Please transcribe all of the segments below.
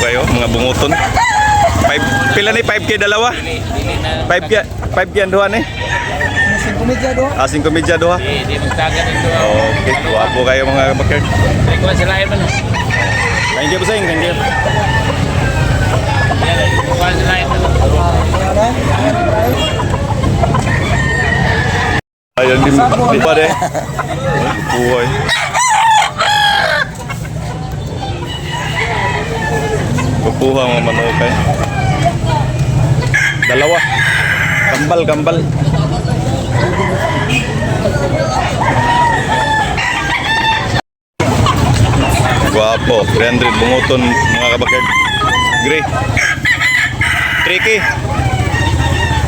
kayo, mga bunguton. 5, pila ni 5K dalawa? 5K ang duha ni? 5 media do. 5 media duha? Di magtagan ito. Okay, guwapo kayo mga kabakerd. Ikuha sila yun man. Thank you po sa inyo, thank you. Ikuha sila yun man. Ayun, di pa de. Buhay. Kukuha mga manok eh. Dalawa. Kambal. Guwapo. 300 bunguton mga kabakerd. Gray. 3K.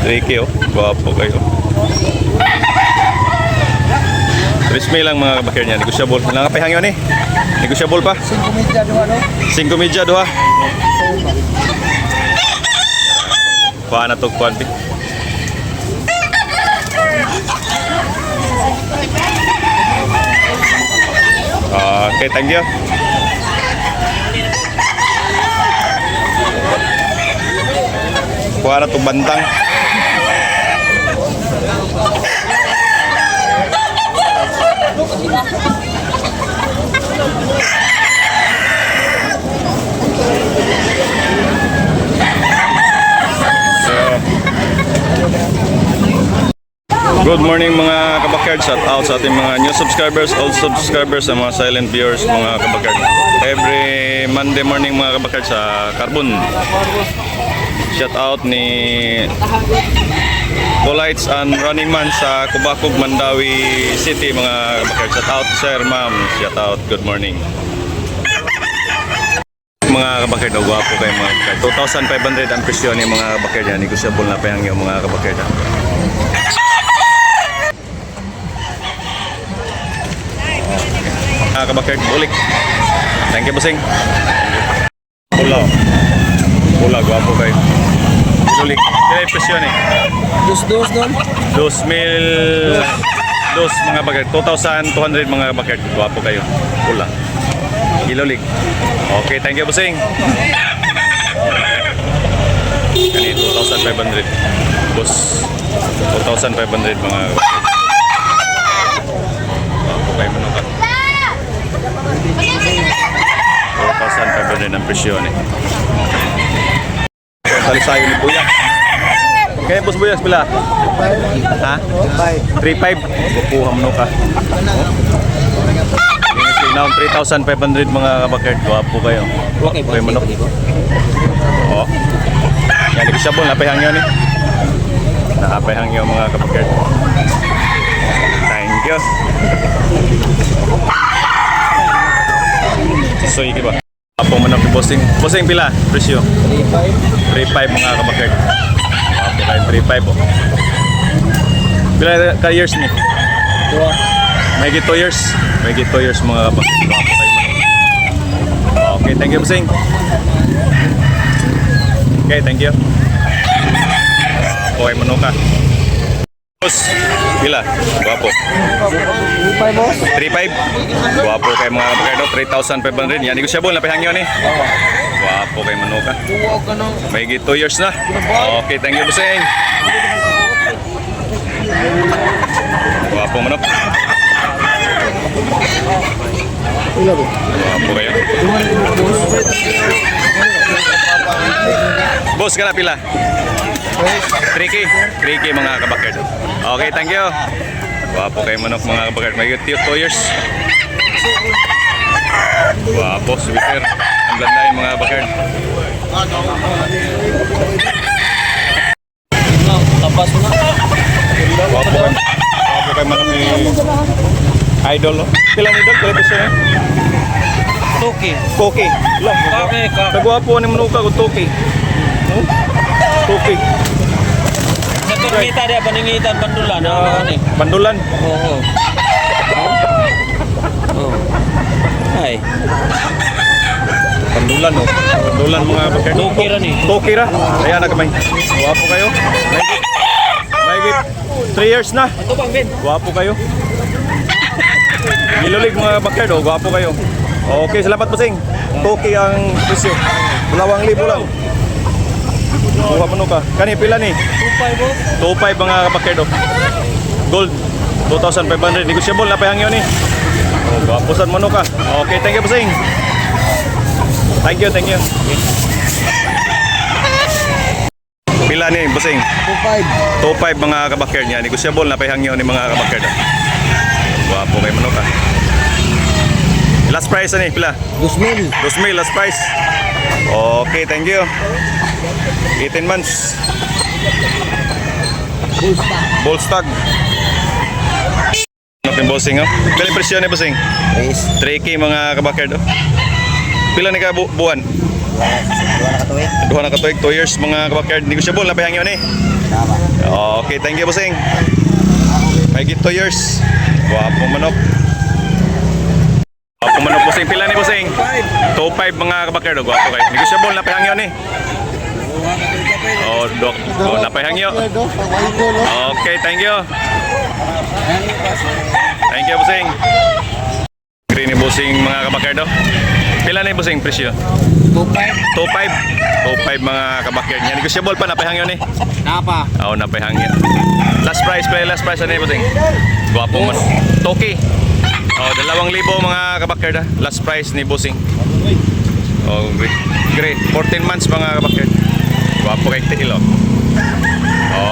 3K oh. Guwapo kayo. 3 lang mga kabakerd niya. Negosyable. Nangapay hangyo ni. Negosyable pa. 5 media do ano. 5 media doha. Kuha na to kuhan. Okay, thank you. Kuha na to bantang. Good morning mga kabakerd. Shout out sa ating mga new subscribers, old subscribers, sa mga silent viewers mga kabakerd. Every Monday morning mga kabakerd sa Carbon. Shout out ni Polites and Running Man sa Kubakog, Mandawi City mga kabakerd. Shout out sir, ma'am. Shout out, good morning. Mga kabakerd, gwapo kayo mga kabakerd. 2,500 ang presyo ni mga kabakerd yan. Negosyable na pa yung mga kabakerd. Kabakerd, bulik. Thank you, bossing. Pula, guwapo kayo. Bulik. Kaya yung presyo ni? Dos don. 2,000 mga kabakerd. 2,200 mga kabakerd. Guwapo kayo. Pula. Ilulik. Okay, thank you, bossing. Kani 2,500. Boss. 2,500 mga kabakerd. Guwapo kayo manukat. 4,500 ang presyo ni. Salisayo ni Buyak. Kaya boss Buyak pila? Ha? 3,500. Kukuha mo ka. Now 3,500 mga kabakerd. Guwapo kayo. Okay, kayo manok. Oo. Yan, negosyable. Napayhang yun eh. Nakapayhang yun mga kabakerd. Thank you. So, iki ba? Apo manok ni bossing. Bossing pila? Presyo? 3,500 mga kabakerd. Apo kayo 3,500 oh. Pila ka years ni? 2. May 2 years. May 2 years mga kabakerd. Apo kayo manok. Okay, thank you bossing. Okay, thank you. Apo kayo manok ka. Boss, pila? Guwapo. 3 boss. 3,500. Guwapo kayo mga kabakerd. 3,500. Yan, negosyable. Napihang yun eh. Guwapo kayo manuka. May 2 years na. Okay, thank you, bossing. Guwapo manok. Guwapo kayo. Boss, ka na pila? 3K mga kabakerd. Okay, thank you. Guwapo kayo manok mga kabakerd. May 2 years. Guwapo, sweeter. Ang ganda yung mga kabakerd. Tapos mo na. Guwapo kayo manok ni Idol. Pilang idol? Pila piso na? Toki. Koki. Lang. Nagwapo ni manuka ko Toki. Toki. Sa turmita dia paningitan bandulan. Bandulan. Oo. Oh. Ay. Bandulan oh. Bandulan mga bakerd. Toki ra ni. Toki ra. Ayan na kamay. Guwapo kayo. Mahigit 3 years na. Ito bang Ben? Guwapo kayo. Nilulig mga bakerd oh. Guwapo kayo. Okay, salamat bossing. Toki ang presyo. 2,000 lang. Kuha mo no ka. Kani pila ni? 2.5 boss. 2,500 mga kabakerd oh. Gold 2,500 negotiable na pahangyo ni. Oh, gapusan mo no ka. Okay, thank you bossing. Thank you, thank you. Pila ni bossing? 2.5. 2,500 mga kabakerd niya. Negotiable na pahangyo ni mga kabakerd. Guwapo kay manok ka. Last price ni pila? 2,000. 2,000 last price. Okay, thank you. 18 months. Busta. Bolstag. Ano yung bossing oh? Pila yung presyo ni bossing? Race. 3K mga kabakerd oh. Pila ni ka buwan? Dua na katuig. 2 years mga kabakerd. Negotiable na pahangyo ni. Tama. Okay, thank you bossing. May 2 years. Guwapo manok. Guwapo manok bossing. Pila ni bossing? 2,500 mga kabakerd oh. Guwapo kayo. Negotiable na pahangyo ni. Oh, dok. Oh, napahangyo. Okay, thank you. Thank you, bossing. Green ni bossing mga kabakerd oh. Pila ni bossing presyo? 2.5. 2,500 mga kabakerd niya. Negotiable pa, napahangyo ni. Napa. Oo, napahangyo. Last price, last price ano ni bossing? Guwapo man. Toki. Oh, 2,000 mga kabakerd ah. Last price ni bossing. Oh, great. 14 months mga kabakerd. Guwapo kay Tihilo.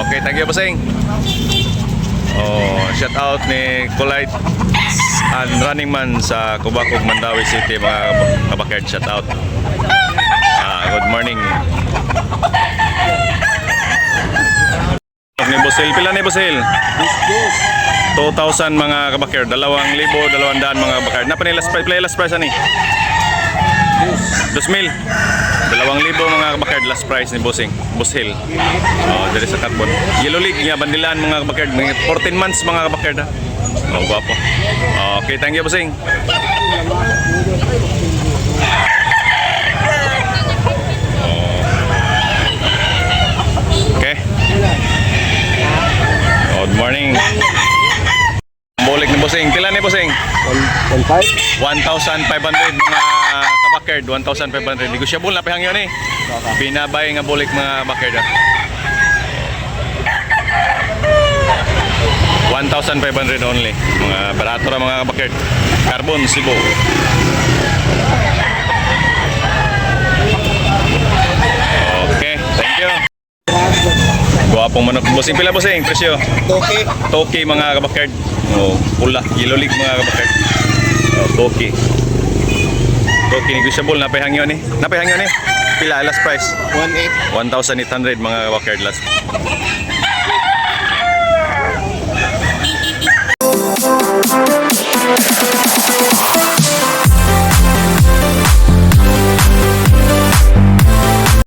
Okay, thank you bossing. Oh, shout out ni Kulite and Running Man sa Kubakog, Mandawi City mga kabakerd. Shout out. Good morning. Ni Bosil, pila ni Bosil? 2,000 mga kabakerd. 2,000, 200 mga kabakerd. Napa ni last price ani? 2,000. 2,000 mga kabakerd last price ni Bossing. Boss Hill. Oh, dari sa Carbon. Yellow League niya bandilan mga kabakerd. 14 months mga kabakerd. Oh, guwapo. Okay, thank you Bossing. Okay. Good morning. Bolik ni Bossing. Pila ni Bossing? 1.5. 1,500 mga kabakerd. 1,500. Negotiable na pahangyo ni. Binabay nga bolik mga bakerd. 1,500 only. Mga barato ra mga kabakerd. Carbon, Cebu. Okay, thank you. Guwapong manok. Bossing pila bossing? Presyo? Toki. Toki mga kabakerd. Oh, pula. Yellow League mga kabakerd. Oh, Toki. Toki negotiable. Napahangyo ni. Napahangyo ni. Pila last price? 1.8. 1,800 mga kabakerd last.